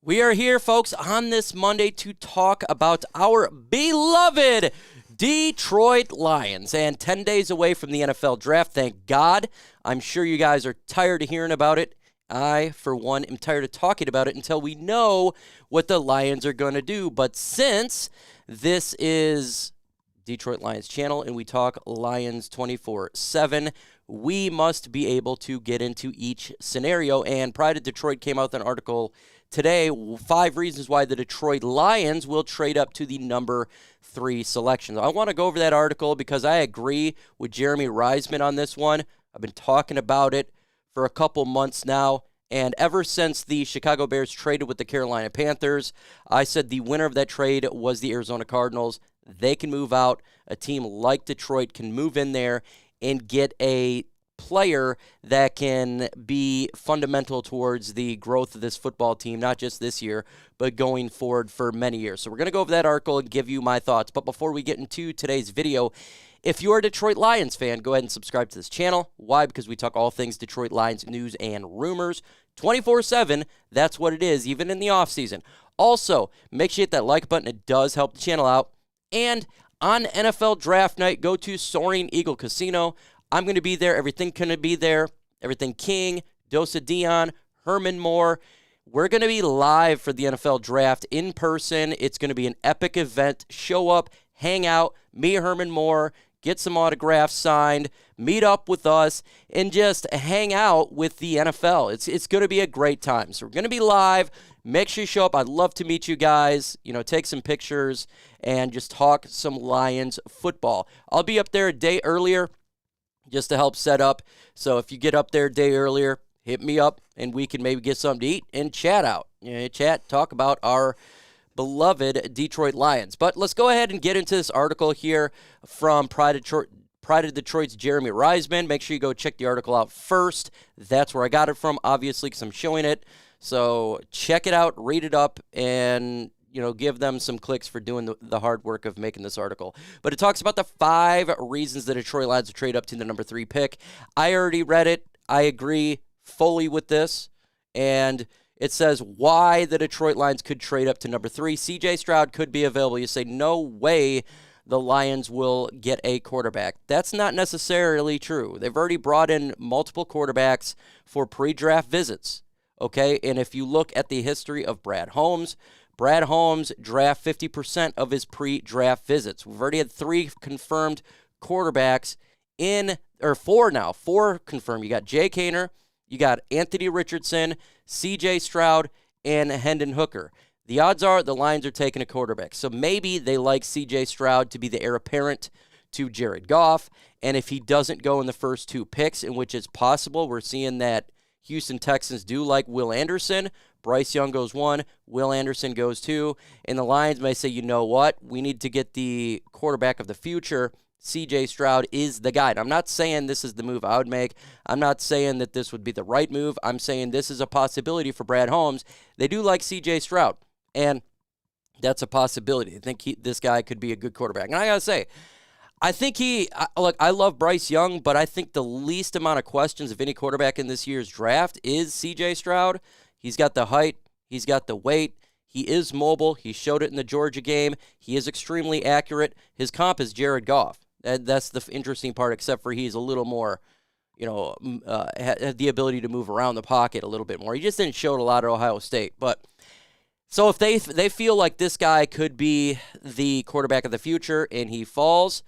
We are here, folks, on this Monday to talk about our beloved Detroit Lions. And 10 days away from the NFL draft, thank God. I'm sure you guys are tired of hearing about it. I, for one, am tired of talking about it until we know what the Lions are going to do. But since this is Detroit Lions channel and we talk Lions 24/7, we must be able to get into each scenario. And Pride of Detroit came out with an article today, 5 reasons why the Detroit Lions will trade up to the number 3 selection. I want to go over that article because I agree with Jeremy Reisman on this one. I've been talking about it for a couple months now, and ever since the Chicago Bears traded with the Carolina Panthers, I said the winner of that trade was the Arizona Cardinals. They can move out. A team like Detroit can move in there and get a player that can be fundamental towards the growth of this football team, not just this year, but going forward for many years. So we're going to go over that article and give you my thoughts. But before we get into today's video, if you're a Detroit Lions fan, go ahead and subscribe to this channel. Why? Because we talk all things Detroit Lions news and rumors 24/7. That's what it is, even in the offseason. Also, make sure you hit that like button. It does help the channel out. And on NFL draft night, go to Soaring Eagle Casino. I'm going to be there. Everything going to be there. Everything King, Dosa Dion, Herman Moore. We're going to be live for the NFL draft in person. It's going to be an epic event. Show up, hang out, meet Herman Moore, get some autographs signed, meet up with us, and just hang out with the NFL. It's going to be a great time. So we're going to be live. Make sure you show up. I'd love to meet you guys, take some pictures, and just talk some Lions football. I'll be up there a day earlier just to help set up. So if you get up there a day earlier, hit me up, and we can maybe get something to eat and chat out. Talk about our beloved Detroit Lions. But let's go ahead and get into this article here from Pride of Detroit's Jeremy Reisman. Make sure you go check the article out first. That's where I got it from, obviously, because I'm showing it. So check it out, read it up, and give them some clicks for doing the hard work of making this article. But it talks about the 5 reasons the Detroit Lions will trade up to the number 3 pick. I already read it. I agree fully with this. And it says why the Detroit Lions could trade up to number 3. CJ Stroud could be available. You say, no way the Lions will get a quarterback. That's not necessarily true. They've already brought in multiple quarterbacks for pre-draft visits. Okay, and if you look at the history of Brad Holmes draft 50% of his pre-draft visits. We've already had 3 confirmed quarterbacks four confirmed. You got Jay Kaner, you got Anthony Richardson, CJ Stroud, and Hendon Hooker. The odds are the Lions are taking a quarterback. So maybe they like CJ Stroud to be the heir apparent to Jared Goff, and if he doesn't go in the first 2 picks, in which it's possible, we're seeing that Houston Texans do like Will Anderson. Bryce Young goes 1, Will Anderson goes 2, and the Lions may say, you know what, we need to get the quarterback of the future. CJ Stroud is the guy. I'm not saying this is the move I would make. I'm not saying that this would be the right move. I'm saying this is a possibility for Brad Holmes. They do like CJ Stroud, and that's a possibility. I think this guy could be a good quarterback. And I got to say, I think I love Bryce Young, but I think the least amount of questions of any quarterback in this year's draft is CJ Stroud. He's got the height. He's got the weight. He is mobile. He showed it in the Georgia game. He is extremely accurate. His comp is Jared Goff. That's the interesting part, except for he's a little more, had the ability to move around the pocket a little bit more. He just didn't show it a lot at Ohio State. But so if they feel like this guy could be the quarterback of the future and he falls,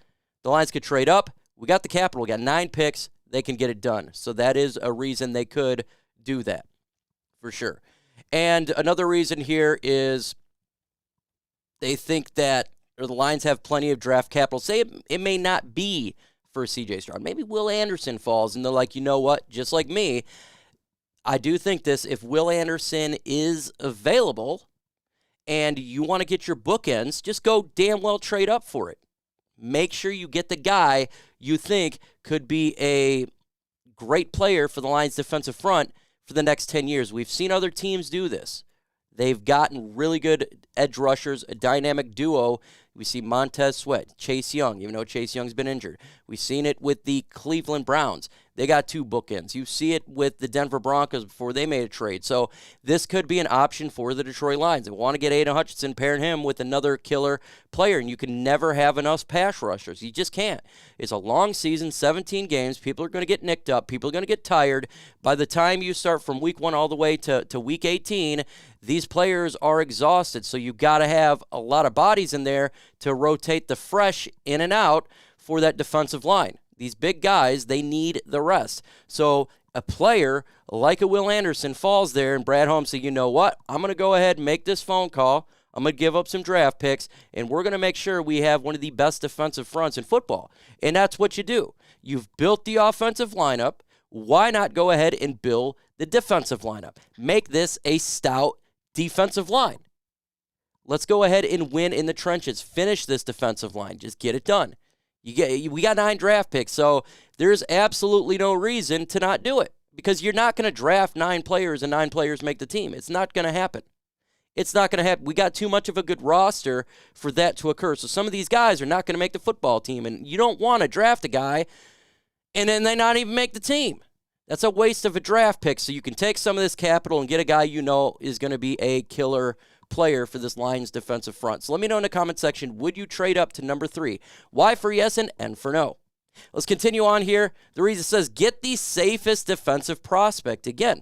the Lions could trade up. We got the capital. We got 9 picks. They can get it done. So that is a reason they could do that, for sure. And another reason here is they think that the Lions have plenty of draft capital. Say it may not be for CJ Stroud. Maybe Will Anderson falls, and they're like, you know what? Just like me, I do think this. If Will Anderson is available and you want to get your bookends, just go damn well trade up for it. Make sure you get the guy you think could be a great player for the Lions defensive front for the next 10 years. We've seen other teams do this. They've gotten really good edge rushers, a dynamic duo We see Montez Sweat, Chase Young, even though Chase Young's been injured. We've seen it with the Cleveland Browns. They got 2 bookends. You see it with the Denver Broncos before they made a trade. So this could be an option for the Detroit Lions. They want to get Aiden Hutchinson, pairing him with another killer player, and you can never have enough pass rushers. You just can't. It's a long season, 17 games. People are going to get nicked up. People are going to get tired. By the time you start from week 1 all the way to week 18, these players are exhausted. So you got to have a lot of bodies in there to rotate the fresh in and out for that defensive line. These big guys, they need the rest. So a player like a Will Anderson falls there, and Brad Holmes said, you know what? I'm going to go ahead and make this phone call. I'm going to give up some draft picks, and we're going to make sure we have one of the best defensive fronts in football. And that's what you do. You've built the offensive lineup. Why not go ahead and build the defensive lineup? Make this a stout defensive line. Let's go ahead and win in the trenches. Finish this defensive line. Just get it done. We got 9 draft picks, so there's absolutely no reason to not do it, because you're not going to draft 9 players and 9 players make the team. It's not going to happen. It's not going to happen. We got too much of a good roster for that to occur. So some of these guys are not going to make the football team, and you don't want to draft a guy and then they not even make the team. That's a waste of a draft pick. So you can take some of this capital and get a guy you know is going to be a killer player for this Lions defensive front. So let me know in the comment section, would you trade up to number 3? Y for yes and N for no. Let's continue on here. The reason says, get the safest defensive prospect. Again,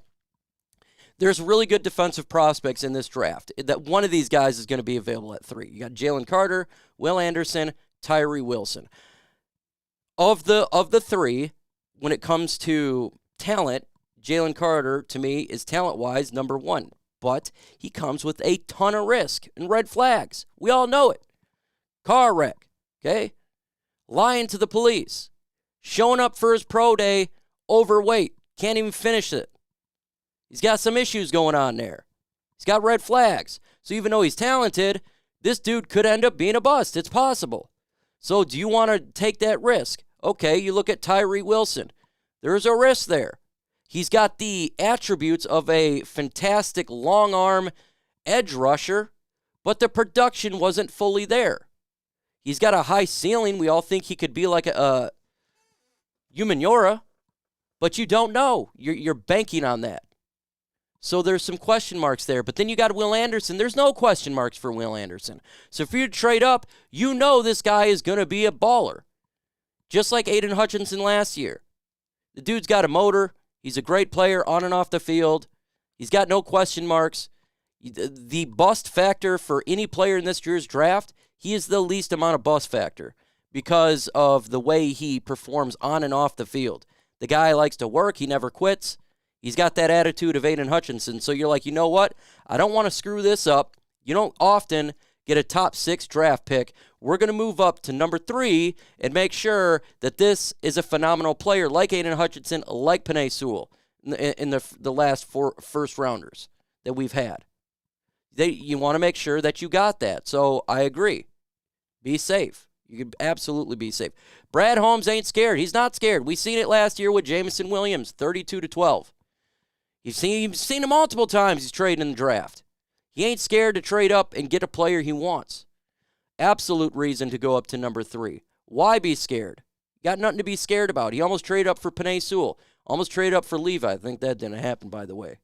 there's really good defensive prospects in this draft. That one of these guys is going to be available at 3. You got Jalen Carter, Will Anderson, Tyree Wilson. Of the 3, when it comes to talent, Jalen Carter, to me, is talent-wise number 1. But he comes with a ton of risk and red flags. We all know it. Car wreck, okay? Lying to the police. Showing up for his pro day overweight. Can't even finish it. He's got some issues going on there. He's got red flags. So even though he's talented, this dude could end up being a bust. It's possible. So do you want to take that risk? Okay, you look at Tyree Wilson. There's a risk there. He's got the attributes of a fantastic long arm edge rusher, but the production wasn't fully there. He's got a high ceiling. We all think he could be like a Umanura, but you don't know. You're banking on that. So there's some question marks there. But then you got Will Anderson. There's no question marks for Will Anderson. So if you trade up, you know this guy is going to be a baller. Just like Aiden Hutchinson last year. The dude's got a motor. He's a great player on and off the field. He's got no question marks. The bust factor for any player in this year's draft, he is the least amount of bust factor because of the way he performs on and off the field. The guy likes to work. He never quits. He's got that attitude of Aiden Hutchinson. So you're like, you know what? I don't want to screw this up. You don't often get a top 6 draft pick. We're going to move up to number 3 and make sure that this is a phenomenal player like Aiden Hutchinson, like Penei Sewell in the last 4 first rounders that we've had. You want to make sure that you got that. So I agree. Be safe. You can absolutely be safe. Brad Holmes ain't scared. He's not scared. We seen it last year with Jameson Williams, 32-12. You've seen him multiple times. He's trading in the draft. He ain't scared to trade up and get a player he wants. Absolute reason to go up to number 3. Why be scared? Got nothing to be scared about. He almost traded up for Penei Sewell. Almost traded up for Levi. I think that didn't happen, by the way.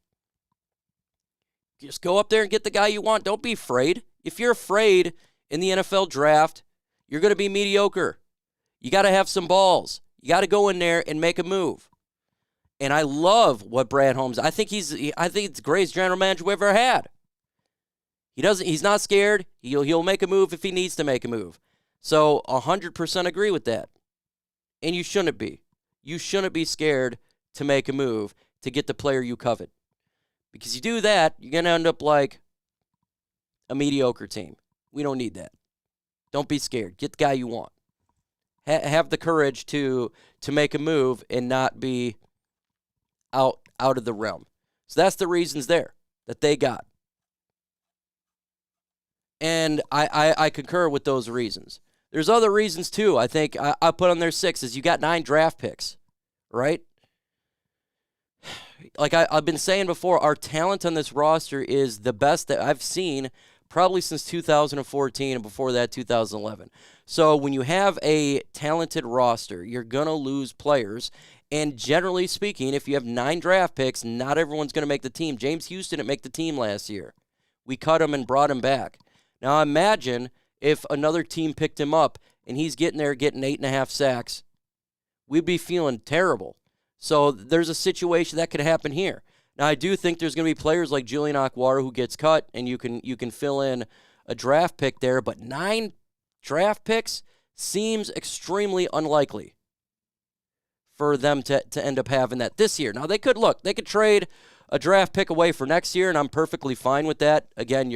Just go up there and get the guy you want. Don't be afraid. If you're afraid in the NFL draft, you're going to be mediocre. You got to have some balls. You got to go in there and make a move. And I love what Brad Holmes. I think it's the greatest general manager we've ever had. He's not scared. He'll make a move if he needs to make a move. So 100% agree with that. And you shouldn't be. You shouldn't be scared to make a move to get the player you covet. Because you do that, you're going to end up like a mediocre team. We don't need that. Don't be scared. Get the guy you want. Have the courage to make a move and not be out of the realm. So that's the reasons there that they got. And I concur with those reasons. There's other reasons too. I think I put on there 6 is you got 9 draft picks, right? Like I've been saying before, our talent on this roster is the best that I've seen probably since 2014, and before that, 2011. So when you have a talented roster, you're going to lose players. And generally speaking, if you have 9 draft picks, not everyone's going to make the team. James Houston didn't make the team last year. We cut him and brought him back. Now imagine if another team picked him up and he's getting 8.5 sacks. We'd be feeling terrible. So there's a situation that could happen here. Now, I do think there's going to be players like Julian Akwara who gets cut, and you can fill in a draft pick there, but 9 draft picks seems extremely unlikely for them to end up having that this year. Now, they could trade a draft pick away for next year, and I'm perfectly fine with that. Again,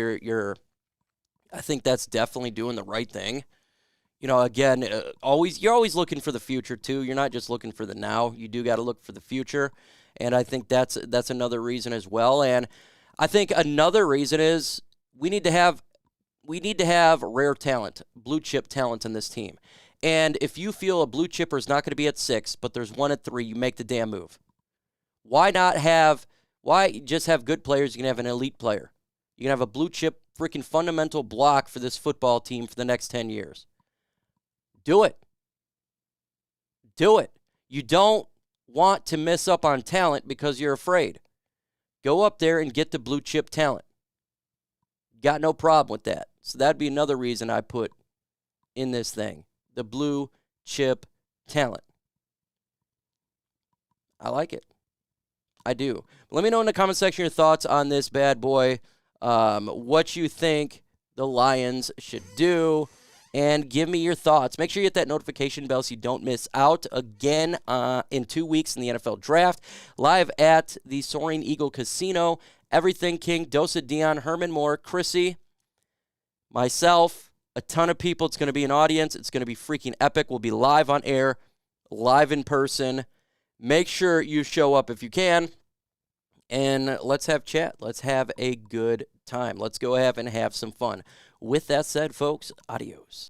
I think that's definitely doing the right thing. Again, you're always looking for the future too. You're not just looking for the now. You do got to look for the future. And I think that's another reason as well. And I think another reason is we need to have rare talent, blue chip talent in this team. And if you feel a blue chipper is not going to be at 6, but there's one at 3, you make the damn move. Why just have good players? You can have an elite player. You can have a blue chip freaking fundamental block for this football team for the next 10 years. Do it. Do it. You don't want to miss up on talent because you're afraid. Go up there and get the blue chip talent. Got no problem with that. So that'd be another reason I put in this thing, the blue chip talent. I like it. I do. Let me know in the comment section your thoughts on this bad boy, what you think the Lions should do. And give me your thoughts. Make sure you hit that notification bell so you don't miss out again in 2 weeks in the NFL Draft. Live at the Soaring Eagle Casino. Everything King, Dosa Dion, Herman Moore, Chrissy, myself, a ton of people. It's going to be an audience. It's going to be freaking epic. We'll be live on air, live in person. Make sure you show up if you can. And let's have chat. Let's have a good time. Let's go ahead and have some fun. With that said, folks, adios.